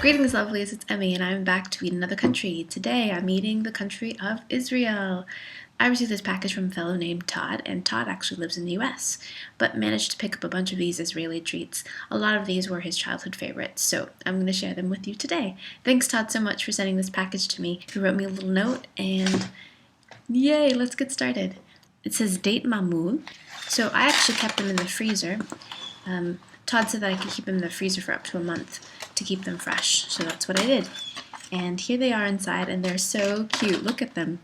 Greetings, lovelies. It's Emmy, and I'm back to eat another country. Today, I'm eating the country of Israel. I received this package from a fellow named Todd, and Todd actually lives in the US, but managed to pick up a bunch of these Israeli treats. A lot of these were his childhood favorites, so I'm going to share them with you today. Thanks, Todd, so much for sending this package to me. He wrote me a little note, and yay, let's get started. It says date mamul, so I actually kept them in the freezer. Todd said that I could keep them in the freezer for up to a month to keep them fresh, so that's what I did. And here they are inside, and they're so cute. Look at them.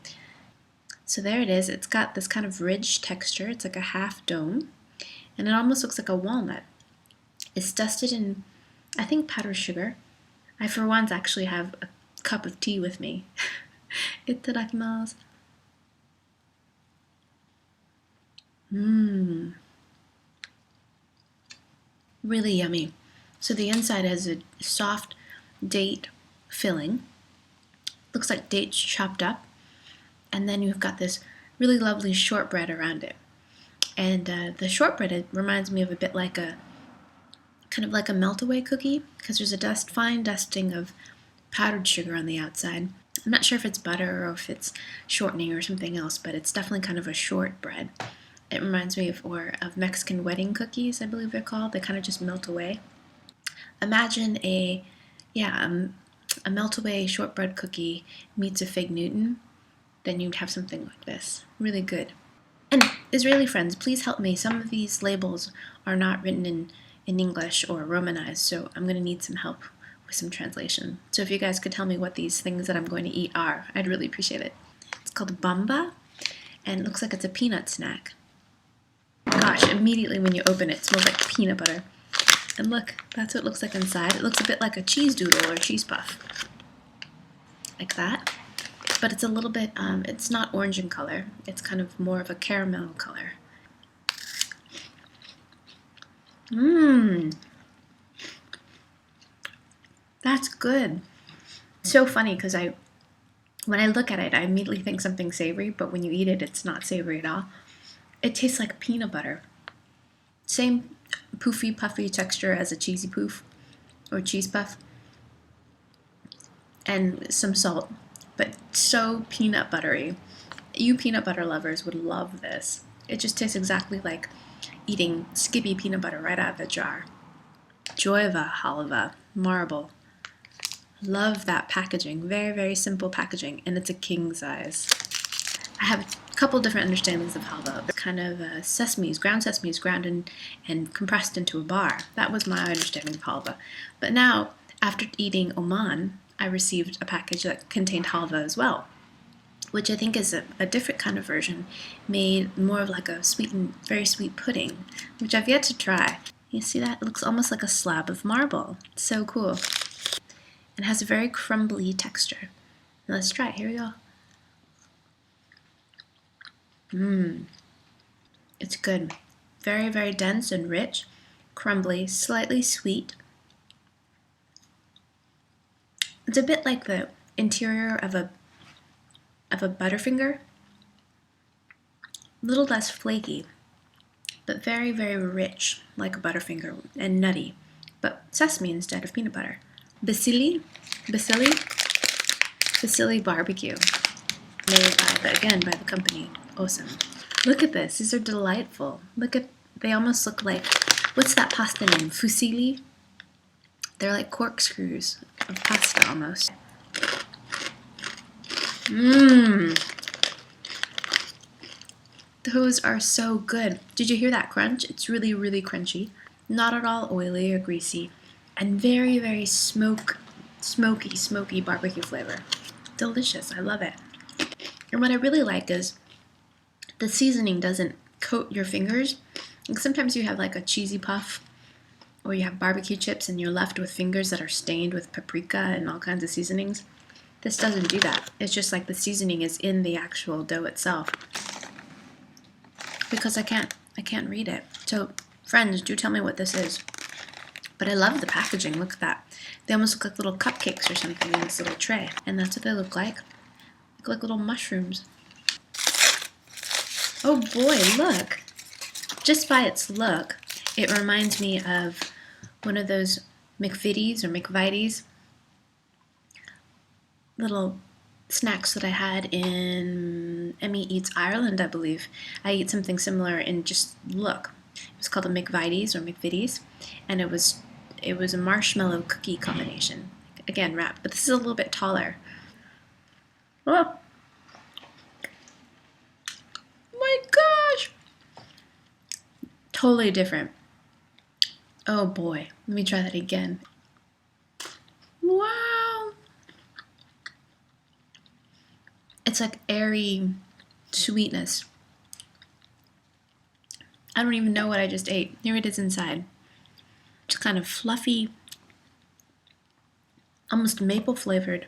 So there it is. It's got this kind of ridge texture. It's like a half dome, and it almost looks like a walnut. It's dusted in, I think, powdered sugar. I, for once, actually have a cup of tea with me. Itadakimasu. Really yummy. So the inside has a soft date filling. Looks like dates chopped up. And then you've got this really lovely shortbread around it. And the shortbread, it reminds me of a bit like a, kind of like a melt-away cookie, because there's a fine dusting of powdered sugar on the outside. I'm not sure if it's butter or if it's shortening or something else, but it's definitely kind of a shortbread. It reminds me of Mexican wedding cookies, I believe they're called. They kind of just melt away. Imagine a melt-away shortbread cookie meets a fig Newton. Then you'd have something like this. Really good. And Israeli friends, please help me. Some of these labels are not written in English or Romanized, so I'm going to need some help with some translation. So if you guys could tell me what these things that I'm going to eat are, I'd really appreciate it. It's called Bamba, and it looks like it's a peanut snack. Gosh, immediately when you open it, it smells like peanut butter. And look, that's what it looks like inside. It looks a bit like a cheese doodle or a cheese puff. Like that. But it's a little bit, it's not orange in color. It's kind of more of a caramel color. That's good. So funny because when I look at it, I immediately think something savory, but when you eat it, it's not savory at all. It tastes like peanut butter. Same poofy, puffy texture as a cheesy poof or cheese puff. And some salt, but so peanut buttery. You peanut butter lovers would love this. It just tastes exactly like eating Skippy peanut butter right out of the jar. Joyvah, Halva, marble. Love that packaging. Very, very simple packaging, and it's a king size. I have a couple different understandings of halva. They're kind of ground sesame ground and compressed into a bar. That was my understanding of halva. But now, after eating Oman, I received a package that contained halva as well, which I think is a different kind of version, made more of like a sweetened, very sweet pudding, which I've yet to try. You see that? It looks almost like a slab of marble. It's so cool. It has a very crumbly texture. Now let's try it. Here we go. It's good. Very, very dense and rich, crumbly, slightly sweet. It's a bit like the interior of a Butterfinger. A little less flaky, but very, very rich, like a Butterfinger, and nutty, but sesame instead of peanut butter. Bissli BBQ, made by the company Osem. Look at this. These are delightful. They almost look like, what's that pasta name? Fusilli? They're like corkscrews of pasta almost. Those are so good. Did you hear that crunch? It's really, really crunchy. Not at all oily or greasy. And very, very smoky barbecue flavor. Delicious. I love it. And what I really like is the seasoning doesn't coat your fingers. Like sometimes you have like a cheesy puff or you have barbecue chips and you're left with fingers that are stained with paprika and all kinds of seasonings. This doesn't do that. It's just like the seasoning is in the actual dough itself. Because I can't read it. So friends, do tell me what this is. But I love the packaging. Look at that. They almost look like little cupcakes or something in this little tray. And that's what they look like. Look like little mushrooms. Oh boy, look. Just by its look, it reminds me of one of those McVitie's or McVitie's little snacks that I had in Emmy Eats Ireland, I believe. I ate something similar in just look. It was called a McVitie's or McVitie's, and it was a marshmallow cookie combination. Again, wrapped, but this is a little bit taller. Oh my gosh! Totally different. Oh boy, let me try that again. Wow! It's like airy sweetness. I don't even know what I just ate. Here it is inside. Just kind of fluffy, almost maple flavored,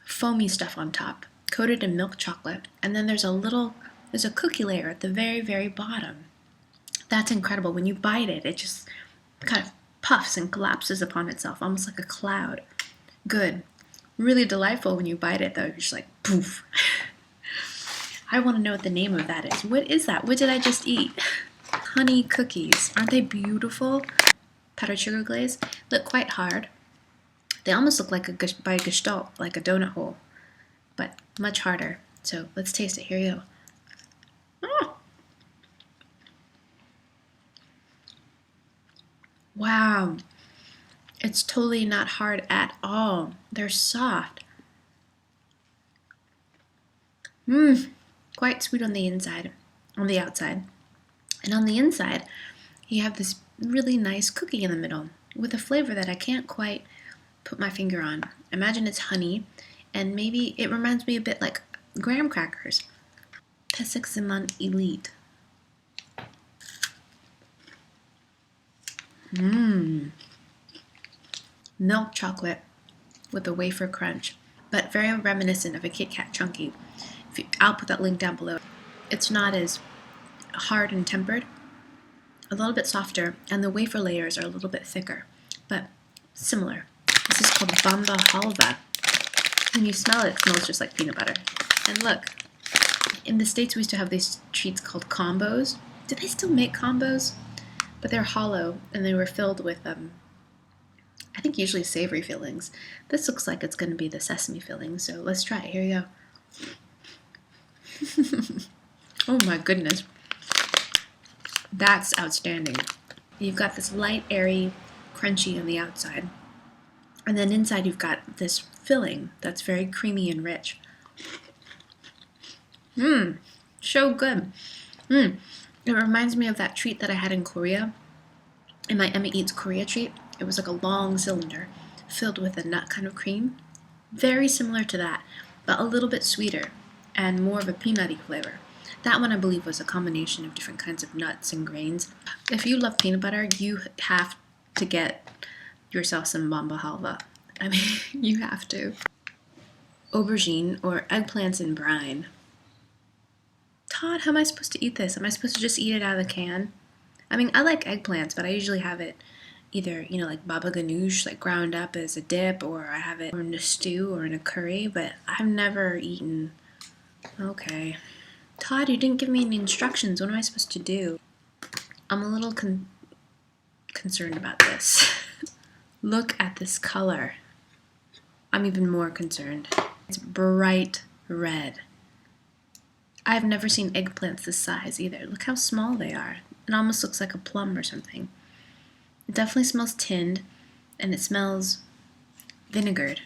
foamy stuff on top, coated in milk chocolate. And then there's a cookie layer at the very, very bottom. That's incredible. When you bite it, it just kind of puffs and collapses upon itself, almost like a cloud. Good. Really delightful when you bite it, though. You're just like, poof. I want to know what the name of that is. What is that? What did I just eat? Honey cookies. Aren't they beautiful? Powdered sugar glaze. Look quite hard. They almost look like by Gestalt, like a donut hole, but much harder. So let's taste it. Here you go. Oh. Wow. It's totally not hard at all. They're soft. Quite sweet on the inside, on the outside. And on the inside, you have this really nice cookie in the middle with a flavor that I can't quite put my finger on. Imagine it's honey, and maybe it reminds me a bit like graham crackers. Pesek Saman Elite. Milk chocolate with a wafer crunch, but very reminiscent of a KitKat Chunky. I'll put that link down below. It's not as hard and tempered, a little bit softer, and the wafer layers are a little bit thicker, but similar. This is called Bamba Halva. When you smell it, it smells just like peanut butter. And look, in the States we used to have these treats called combos. Do they still make combos? But they're hollow, and they were filled with, I think usually savory fillings. This looks like it's going to be the sesame filling, so let's try it. Here you go. Oh my goodness. That's outstanding. You've got this light, airy, crunchy on the outside. And then inside you've got this filling that's very creamy and rich. So good. It reminds me of that treat that I had in Korea. In my Emmy Eats Korea treat. It was like a long cylinder filled with a nut kind of cream. Very similar to that, but a little bit sweeter and more of a peanutty flavor. That one I believe was a combination of different kinds of nuts and grains. If you love peanut butter, you have to get yourself some Bamba Halva. I mean, you have to. Aubergine or eggplants in brine. Todd, how am I supposed to eat this? Am I supposed to just eat it out of the can? I mean, I like eggplants, but I usually have it either, like baba ganoush, like ground up as a dip, or I have it in a stew or in a curry, but I've never eaten. Okay. Todd, you didn't give me any instructions. What am I supposed to do? I'm a little concerned about this. Look at this color. I'm even more concerned. It's bright red. I've never seen eggplants this size either. Look how small they are. It almost looks like a plum or something. It definitely smells tinned, and it smells vinegared.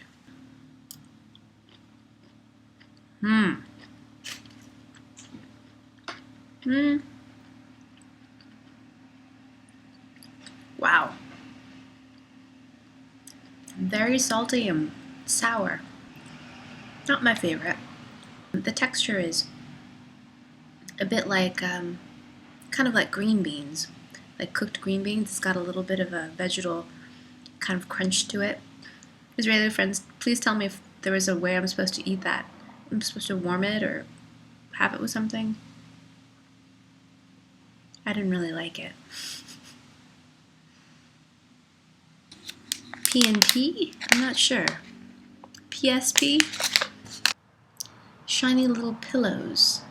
Wow. Very salty and sour. Not my favorite. The texture is a bit like, kind of like green beans, like cooked green beans. It's got a little bit of a vegetal kind of crunch to it. Israeli friends, please tell me if there is a way I'm supposed to eat that. I'm supposed to warm it or have it with something. I didn't really like it. P&T? I'm not sure. PSP? Shiny little pillows.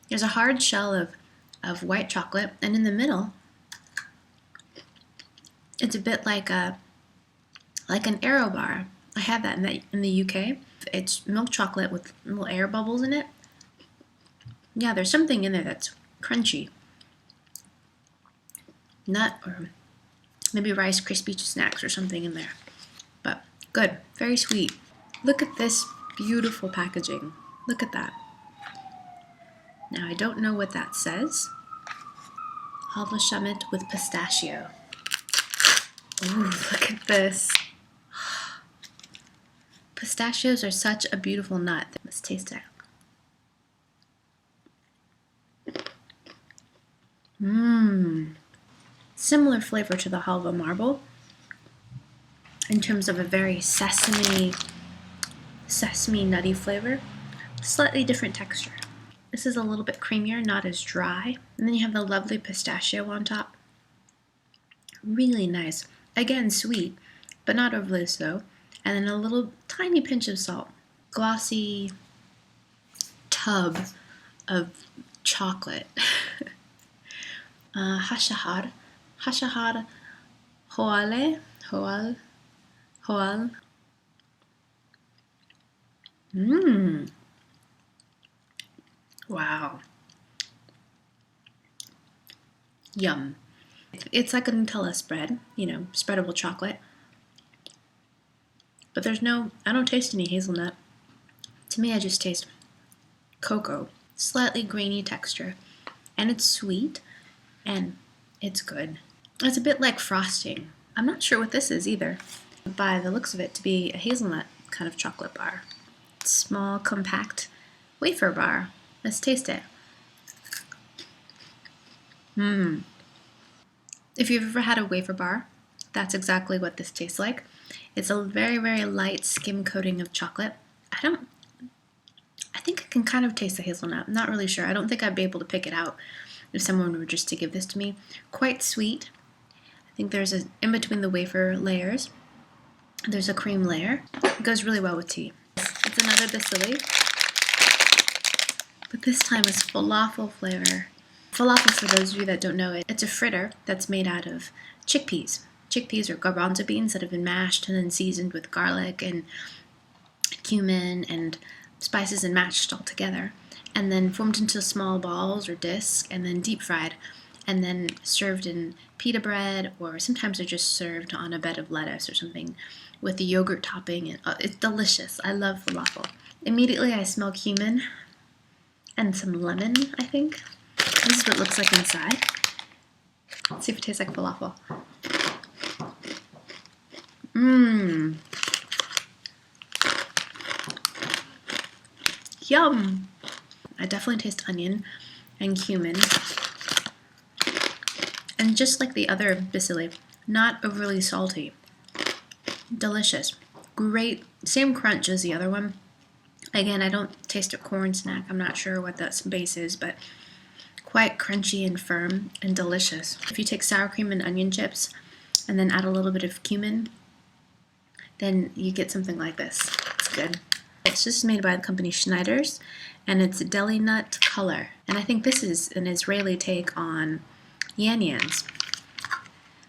There's a hard shell of white chocolate, and in the middle, It's a bit like an Aero bar. I have that in the UK. It's milk chocolate with little air bubbles in it. Yeah, there's something in there that's crunchy. Nut or maybe Rice Krispie snacks or something in there. But good, very sweet. Look at this beautiful packaging. Look at that. Now I don't know what that says. Halva Shamit with pistachio. Ooh, look at this. Pistachios are such a beautiful nut. Let's taste it. Similar flavor to the Halva marble in terms of a very sesame nutty flavor. Slightly different texture. This is a little bit creamier, not as dry. And then you have the lovely pistachio on top. Really nice. Again, sweet, but not overly so. And then a little tiny pinch of salt. Glossy tub of chocolate. Hashahar H'aole. Wow. Yum. It's like a Nutella spread, spreadable chocolate. But I don't taste any hazelnut. To me, I just taste cocoa. Slightly grainy texture. And it's sweet. And it's good. It's a bit like frosting. I'm not sure what this is either. By the looks of it, to be a hazelnut kind of chocolate bar. Small, compact wafer bar. Let's taste it. If you've ever had a wafer bar, that's exactly what this tastes like. It's a very, very light skim coating of chocolate. I think I can kind of taste the hazelnut. I'm not really sure. I don't think I'd be able to pick it out if someone were just to give this to me. Quite sweet. I think there's in between the wafer layers, there's a cream layer. It goes really well with tea. It's another Bissli, but this time is falafel flavor. Falafel, for those of you that don't know it, it's a fritter that's made out of chickpeas. Chickpeas are garbanzo beans that have been mashed and then seasoned with garlic and cumin and spices and mashed all together, and then formed into small balls or discs and then deep fried, and then served in pita bread, or sometimes they're just served on a bed of lettuce or something with the yogurt topping. And it's delicious. I love falafel. Immediately I smell cumin and some lemon, I think. This is what it looks like inside. Let's see if it tastes like falafel. Yum! I definitely taste onion and cumin. And just like the other Bissli, not overly salty. Delicious. Great. Same crunch as the other one. Again, I don't taste a corn snack. I'm not sure what that base is, but quite crunchy and firm and delicious. If you take sour cream and onion chips and then add a little bit of cumin, then you get something like this. It's good. It's just made by the company Schneidner's, and it's Delinut color. And I think this is an Israeli take on YanYans.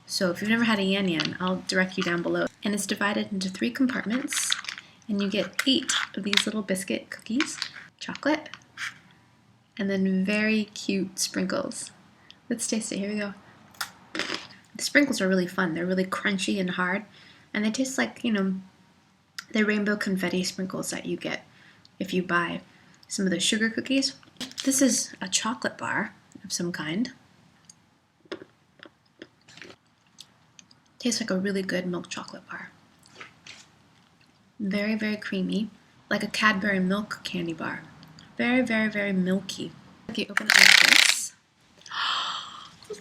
So if you've never had a YanYan, I'll direct you down below. And it's divided into 3 compartments, and you get 8 of these little biscuit cookies, chocolate, and then very cute sprinkles. Let's taste it. Here we go. The sprinkles are really fun. They're really crunchy and hard, and they taste like, the rainbow confetti sprinkles that you get if you buy some of the sugar cookies. This is a chocolate bar of some kind. Tastes like a really good milk chocolate bar. Very, very creamy, like a Cadbury milk candy bar. Very, very, very milky. Okay, open it like this.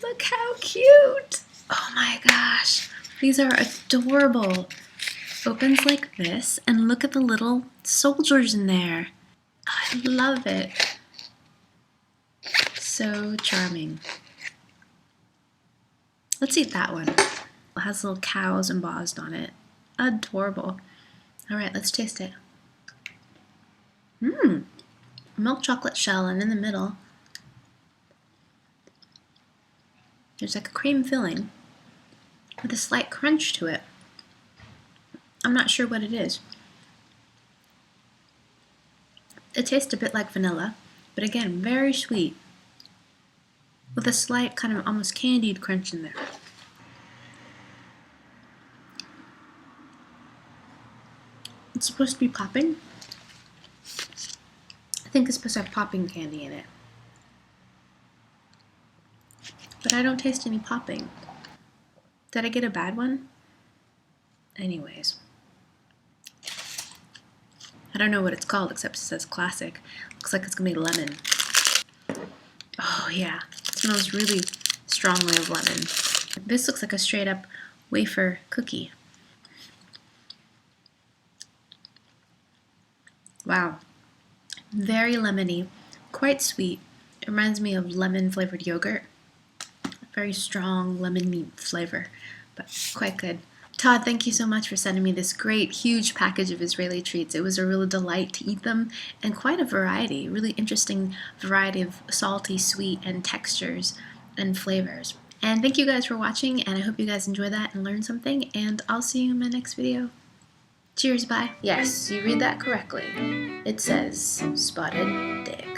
Look how cute! Oh my gosh, these are adorable. Opens like this, and look at the little soldiers in there. I love it. So charming. Let's eat that one. It has little cows embossed on it. Adorable. All right, let's taste it. Milk chocolate shell, and in the middle, there's like a cream filling. with a slight crunch to it. I'm not sure what it is. It tastes a bit like vanilla, but again, very sweet, with a slight kind of almost candied crunch in there. It's supposed to be popping. I think it's supposed to have popping candy in it. But I don't taste any popping. Did I get a bad one? Anyways. I don't know what it's called except it says classic. Looks like it's gonna be lemon. Oh yeah, it smells really strongly of lemon. This looks like a straight up wafer cookie. Wow. Very lemony, quite sweet. It reminds me of lemon flavored yogurt. Very strong lemon flavor, but quite good. Todd, thank you so much for sending me this great, huge package of Israeli treats. It was a real delight to eat them, and quite a variety, really interesting variety of salty, sweet, and textures and flavors. And thank you guys for watching, and I hope you guys enjoy that and learn something, and I'll see you in my next video. Cheers, bye. Yes, you read that correctly. It says spotted dick.